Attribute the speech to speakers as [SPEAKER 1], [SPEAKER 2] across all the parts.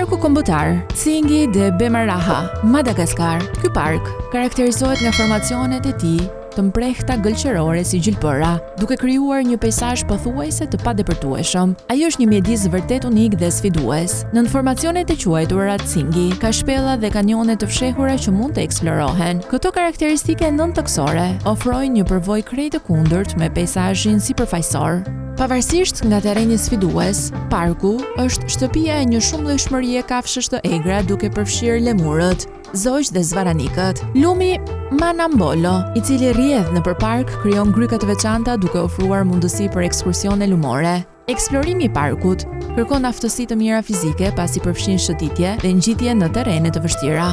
[SPEAKER 1] Parku kombëtar Tsingy de Bemaraha, Madagaskar. Ky park karakterizohet nga formacionet e tij të mprehta gëlqërore si gjilpëra, duke krijuar një peizazh pothuajse të padepërtueshëm. Ai është një mjedis vërtet unik dhe sfidues. Nën formacionet e quajtura Tsingy ka shpella dhe kanjone të fshehura që mund të eksplorohen. Këto karakteristike nëntokësore ofrojnë një përvojë krejt të kundërt me peizazhin sipërfaqësor. Pavarësisht nga terreni sfidues, parku është shtëpia e një shumëllojshmërie kafshësh të egra duke përfshirë lemurët, zogjt dhe zvaranikët. Lumi Manambolo, i cili rrjedh nëpër park, krijon gryka të veçanta duke ofruar mundësi për ekskursione lumore. Eksplorimi i parkut kërkon aftësi të mira fizike pasi përfshin shëtitje dhe ngjitje në terrene të vështira.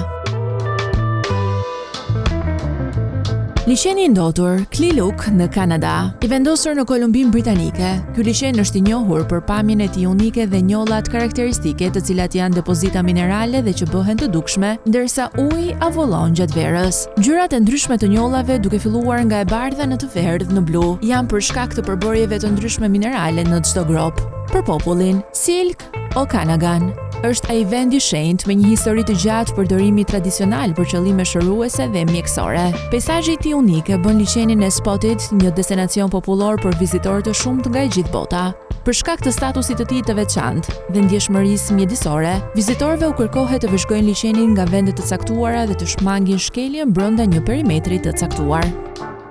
[SPEAKER 1] Liçeni i ndotur Kliluk në Kanada. I vendosur në Kolumbinë Britanike, ky liçen është i njohur për pamjen e tij unike dhe njollat karakteristike, të cilat janë depozita minerale dhe që bëhen të dukshme, ndërsa uji avullon gjatë verës. Ngjyrat e ndryshme të njollave, duke filluar nga e bardha në të verdhë në blu, janë për shkak të përbërjeve të ndryshme minerale në çdo grop. Për popullin, Silk Okanagan është ai vend i shenjtë me një histori të gjatë përdorimi tradicional për qëllime shëruese dhe mjekësore. Peizazhi i tij unik e bën liçenin e Spotted një destinacion popullor për vizitorë të shumtë nga e gjithë bota. Për shkak të statusit të tij të veçantë dhe ndjeshmërisë mjedisore, vizitorëve u kërkohet të vëzhgojnë liçenin nga vende të caktuara dhe të shmangin shkeljen brenda një perimetri të caktuar.